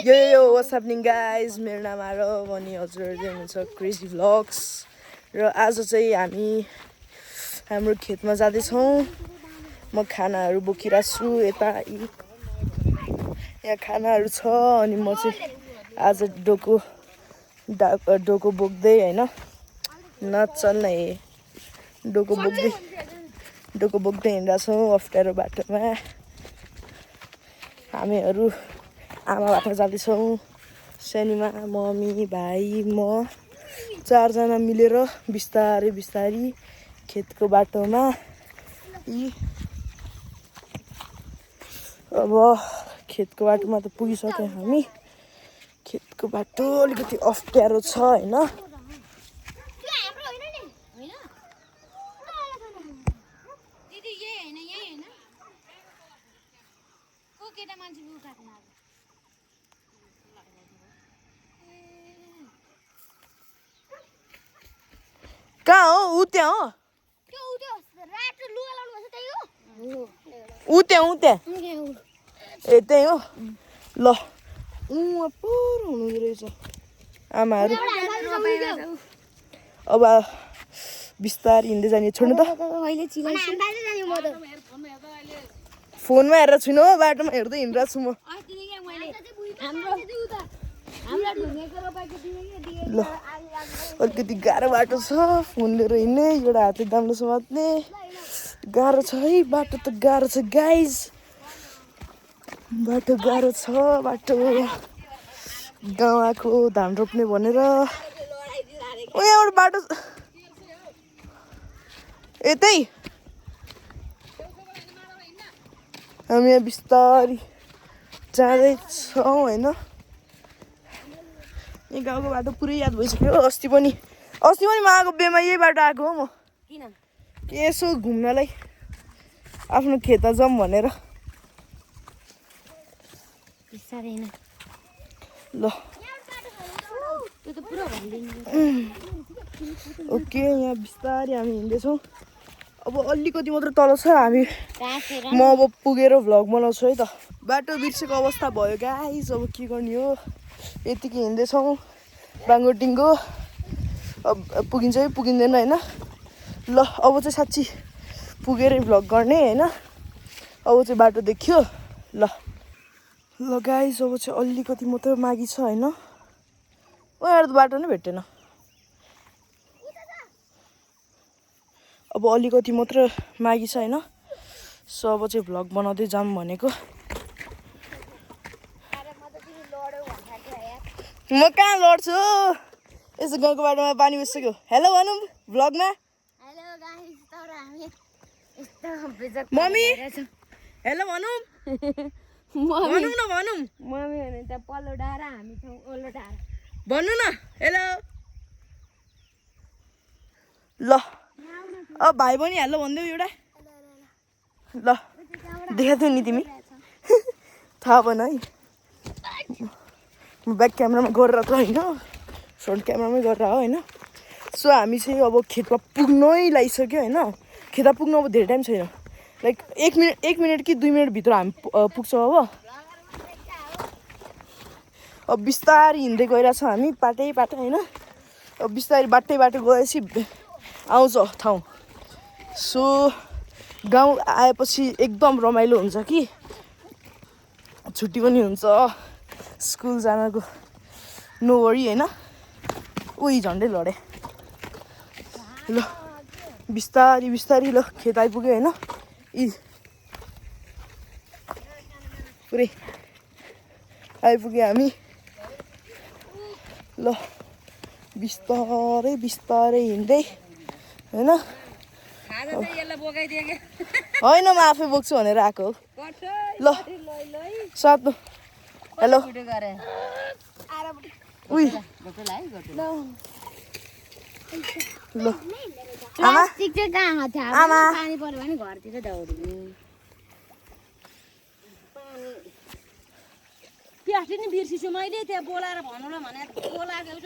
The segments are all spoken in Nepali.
Yo, what's happening guys? मेरो नाम आरव अनि हजुरहरुले हुनुहुन्छ क्रेजी भ्लग्स र आज चाहिँ हामी हाम्रो खेतमा जाँदै छौं। म खानाहरु बोकिरहेको छु यता यहाँ खानाहरु छ अनि म चाहिँ आज डोको बोक्दै हैन नचल्न हे डोको बोक्दै हिँड्दा छौं अफ्ठ्यारो बाटोमा। हामीहरु आमाबाट जाँदैछौं शनिमा मम्मी भाइ म चारजना मिलेर बिस्तारै खेतको बाटोमा। अब खेतको बाटोमा त पुगिसक्यौं हामी। खेतको बाटो अलिकति अफ्ठ्यारो छ हैन। कहाँ हो उ त्यहाँ हो उ त्यहाँ ए त्यही हो ल पुरो हुनुहुँदो रहेछ आमाहरु। अब बिस्तारै हिँड्दै जाने छोड्नु त फोनमा हेरेर छुइनु हो बाटोमा हेर्दै हिँडिरहेको छु म। ल अलिकति गाह्रो बाटो छ फोन लिएर हिँड्ने एउटा हातले दाम्लो समात्ने गाह्रो छ है। बाटो त गाह्रो छ गाइज बाटो गाह्रो छ। बाटो गाउँ आएको धान रोप्ने भनेर यहाँबाट बाटो यतै हामी यहाँ बिस्तारै जाँदैछौँ हैन। यो गाउँको बाटो पुरै याद भइसक्यो। अस्ति पनि म आएको बेमा यही बाटो आएको हो म यसो घुम्नलाई आफ्नो खेत जाऊँ भनेर। ल ओके यहाँ बिस्तारै हामी हिँड्दैछौँ। अब अलिकति मात्र तल छ हामी म अब पुगेर भ्लग बनाउँछु है त। बाटो बिर्सेको अवस्था भयो गाइस अब के गर्ने हो। यतिकै हिँड्दैछौँ बाङ्गोटिङ्गो अब पुगिन्छ कि पुगिँदैन हैन। ल अब चाहिँ साँच्ची पुगेरै भ्लग गर्ने हैन। अब चाहिँ बाटो देखियो ल गाइस अब चाहिँ अलिकति मात्र मागी छ हैन। यहाँ त बाटो नै भेटेन। अब अलिकति मात्र मागी छ हैन। सो अब चाहिँ भ्लग बनाउँदै जाऊँ भनेको। म कहाँ लड्छु यसो गाउँको बाटोमा पानी बसिसक्यो। हेलो भनौँ भ्लगमा मम्मी हेलो भनौँ भनौँ मम्मी भने त पल्लो डाँडा हामी छौँ ओल्लो डाँडा भन्नु न हेलो। ल अब भाइ पनि हेलो भनिदेऊ एउटा ल देखाएको नि तिमी थाहा भएन है। म ब्याक क्यामेरामा गरेर त होइन फ्रन्ट क्यामेरामै गरेर हो होइन। सो हामी चाहिँ अब खेतमा पुग्नै लागिसक्यो होइन। खेतमा पुग्नु अब धेरै टाइम छैन लाइक 1 मिनट कि 2 मिनटभित्र हामी पुग्छौँ। अब बिस्तारै हिँड्दै गइरहेछ हामी बाटै होइन। अब बिस्तारै बाटो गएपछि आउँछ ठाउँ। सो गाउँ आएपछि एकदम रमाइलो हुन्छ कि छुट्टी पनि हुन्छ स्कुल जानको नो वरी हैन। उही झन्डै लडे ल बिस्तारै ल खेत आइपुग्यो हैन। पुरै आइपुग्यो हामी। ल बिस्तारै हिँड्दै हैन। होइन म आफै बोक्छु भनेर आएको हो। ल सातो हेलो उही ल प्लास्टिक चाहिँ कहाँ छ आमा पानी पर्यो भने घरतिर दौडिने प्लास्टिक नि बिर्सिछु मैले त्यहाँ बोलाएर भन्नुला भने बोलाएको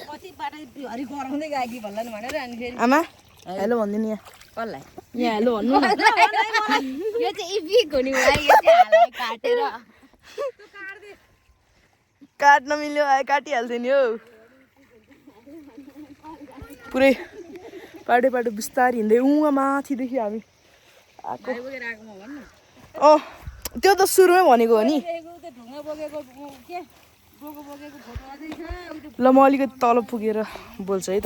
कति बाटो हरि गराउँदै गयो कि भन्ला भनेर अनि फेरि आमा हेलो भन्दिनु यहाँ कसलाई यहाँ हेलो भन्नु यो चाहिँ इपिक हुने भयो यो चाहिँ हालै काटेर काट्न मिल्यो आए काटिहाल्थ्यो नि हौ पुरै पाटो पाटो बिस्तारै हिँड्दै माथिदेखि हामी आएको अँ त्यो त सुरुमै भनेको हो नि ल म अलिकति तल पुगेर बोल्छु है त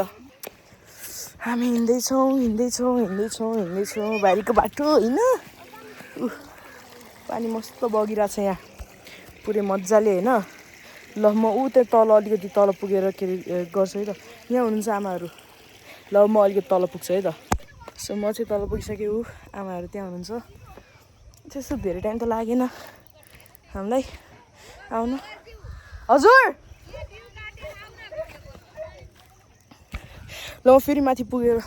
हामी हिँड्दैछौँ बारीको बाटो होइन पानी मस्त बगिरहेछ यहाँ पुरै मजाले होइन ल म त्यहाँ तल अलिकति तल पुगेर के अरे गर्छु है त यहाँ हुनुहुन्छ आमाहरू ल म अलिकति तल पुग्छु है त सो म चाहिँ तल पुगिसकेँ आमाहरू त्यहाँ हुनुहुन्छ त्यस्तो धेरै टाइम त लागेन हामीलाई आउनु हजुर ल म फेरि माथि पुगेर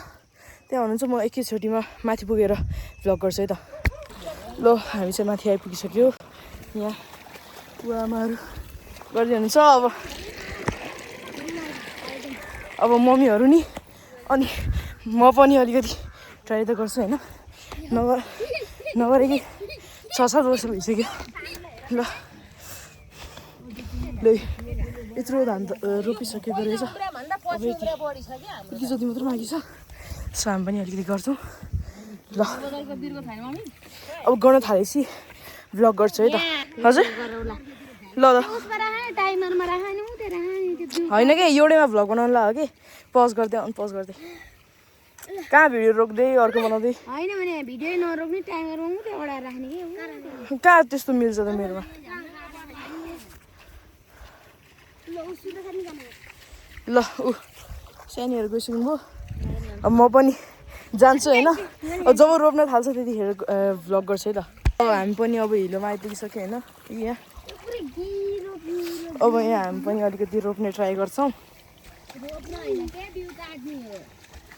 त्यहाँ हुनुहुन्छ म एकैचोटिमा माथि पुगेर भ्लग गर्छु है त ल हामी चाहिँ माथि आइपुगिसक्यो यहाँ आमाहरू गर्दै हुनुहुन्छ अब मम्मीहरू नि अनि म पनि अलिकति ट्राई त गर्छु होइन नगरेकै 6-7 वर्ष भइसक्यो ल यत्रो धान रोपिसकेको रहेछ यति जति मात्र बाँकी छ सो हामी पनि अलिकति गर्छौँ ल अब गर्न थालेपछि भ्लग गर्छु है त हजुर ल होइन कि एउटैमा भ्लग बनाउनु लाग्यो कि पज गर्दै कहाँ भिडियो रोक्दै अर्को बनाउँदै कहाँ त्यस्तो मिल्छ त मेरोमा ल सानीहरू गइसक्नु भयो अब म पनि जान्छु होइन जब रोप्न थाल्छ त्यतिखेर भ्लग गर्छु है त अब हामी पनि अब हिलोमा आइपुगिसक्यो होइन यहाँ अब यहाँ हामी पनि अलिकति रोप्ने ट्राई गर्छौँ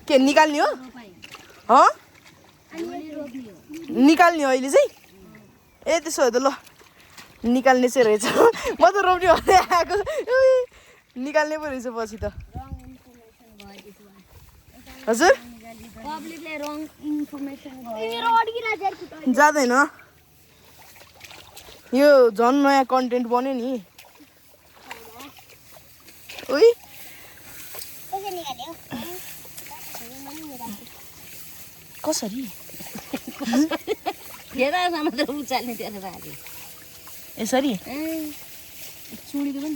के निकाल्ने हो निकाल्ने हो अहिले चाहिँ ए त्यसो भए त ल निकाल्ने चाहिँ रहेछ म त रोप्ने भन्दै आएको निकाल्ने पो रहेछ पछि त हजुर जाँदैन यो झन् नयाँ कन्टेन्ट बन्यो नि उही कसरी यसरी चुडीको पनि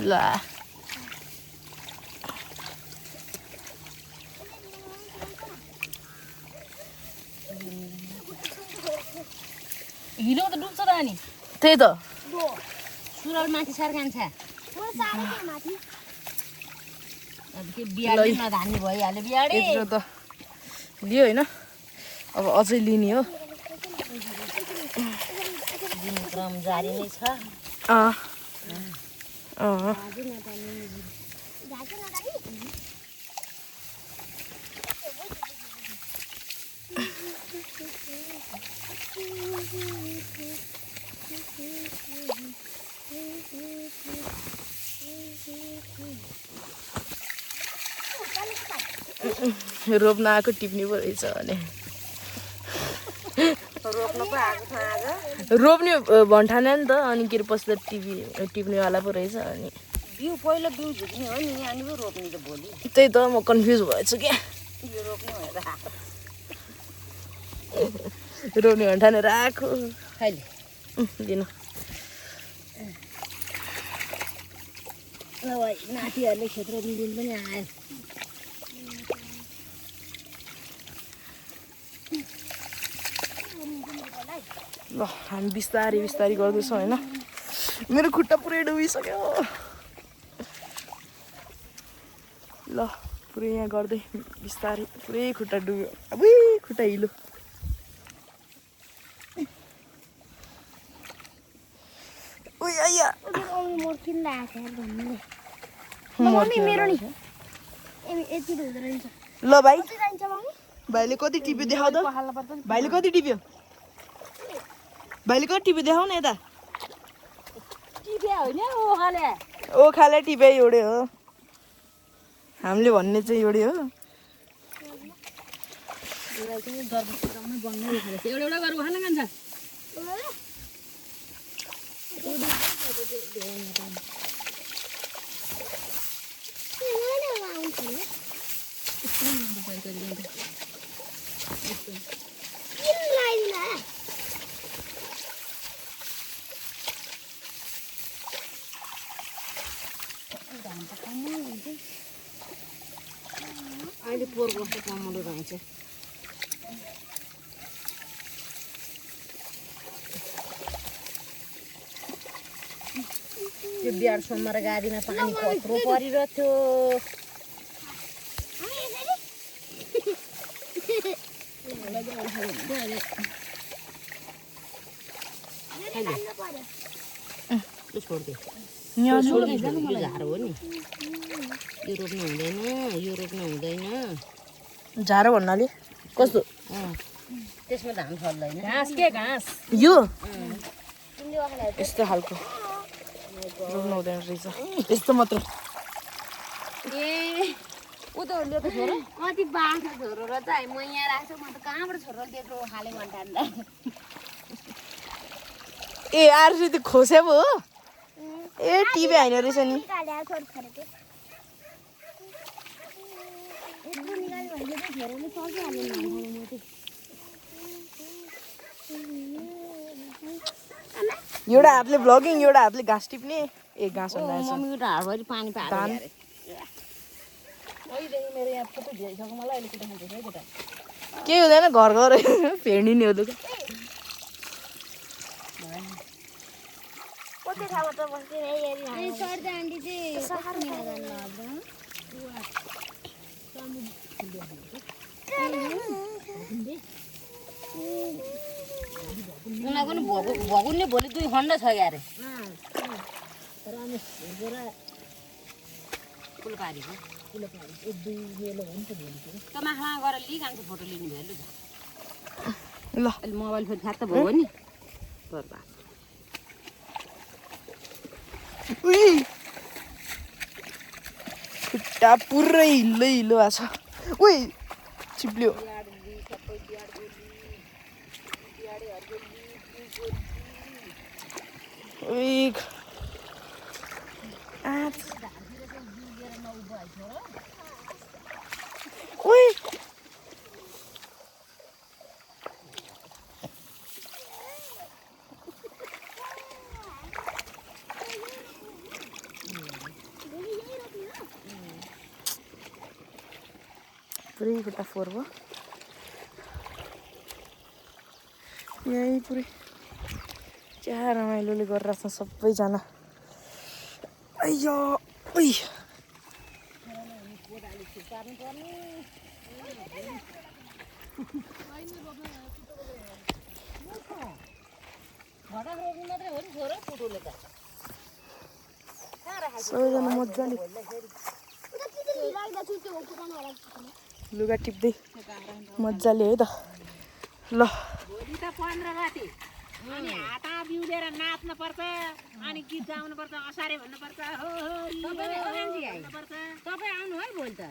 ल हिलो त डुब्छ त अनि त्यही त सुरल माथि सर्कान्छ अब के बिहाडै नधान्ने भइहाल्यो बिहाडै यत्रो त लियो होइन अब अझै लिने हो दिने क्रम जारी नै छ रोप्न आएको टिप्ने पो रहेछ भने रोप्ने भन्ठाने नि त अनि के अरे पछि त टिप्नेवाला पो रहेछ अनि बिउ पहिलो बिउ झुक्ने हो नि अनि पो रोप्ने त भोलि त्यही त म कन्फ्युज भएछु क्या यो रोप्ने भनेर रोप्ने भन्ठानेर आएको कहिले दिनु ल भाइ नातिहरूले खेत रोप्ने दिन पनि आयो ल हामी बिस्तारै गर्दैछौँ होइन मेरो खुट्टा पुरै डुबिसक्यो ल पुरै यहाँ गर्दै बिस्तारै पुरै खुट्टा डुब्यो अब खुट्टा हिलो ल भाइ भाइले कति टिप्यो देखाउ त भाइले कति टिप्यो देखाउ न यता टिप्या होइन ओखाले ओखाले टिपे एउटै हो हामीले भन्ने चाहिँ एउटै हो। एउटा एउटा गरेर खान खान्छ अहिले पोहोर कस्तो कमलो रहेछ त्यो बिहार सोमबार गाडीमा पानी कत्रो परिरहेको थियो झारो हो नि यो रोप्नु हुँदैन यो रोप्नु हुँदैन झारो भन्नाले कस्तो त्यसमा धान फल्दैन घाँस के घाँस यो यस्तो खालको रोप्नु हुँदैन रहेछ यस्तो मात्र ए उनीहरूले त छोरो कति बाख्रा छोरो र चाहिँ म यहाँ राख्छु म त कहाँबाट छोरो त्यत्रो खाले भन्दा ए आरसी त खोसे पो हो ए टिभी हाइन रहेछ नि एउटा हातले भ्लगिङ एउटा हातले घाँस टिप्ने ए घाँस मम्मीको ढाडभरि पानी धान। पारेर अहिले मेरो यहाँ फोटो झिकिसक्यो मलाई अहिले कुटा खान्छ है केटा केही हुँदैन घर घर फेर्ने नि हो लु कति ठाउँमा त बस्दै चढ्दै आन्टी चाहिँ सहर उनीहरूको नि भगुनले भोलि 2 खण्ड छ यारे फुलपारीको त माखा गएर लिइकान्छ फोटो लिनु भयो ल लु अहिले मोबाइल फेरि खात त भयो नि बर्बाद उई खुट्टा पुरै हिलो हिलो भएको छ उई चिप्ल्यो उई उई पुरै खुट्टा फोहोर भयो यहीँ पुरै क्या रमाइलोले गरिरहेछ सबैजना अಯ್यो उई सबैजना मजाले लुगा टिप्दै मजाले है त ल भोलि त 15 गते अनि हाता बिउलेर नाच्न पर्छ अनि गीत गाउनु पर्छ असारे भन्नु पर्छ हो तपाईँ आउनु है भोलि त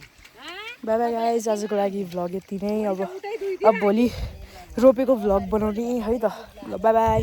बाई बाई गाइज आजको लागि भ्लग यति नै अब भोलि रोपेको भ्लग बनाउने है त ल बाई बाई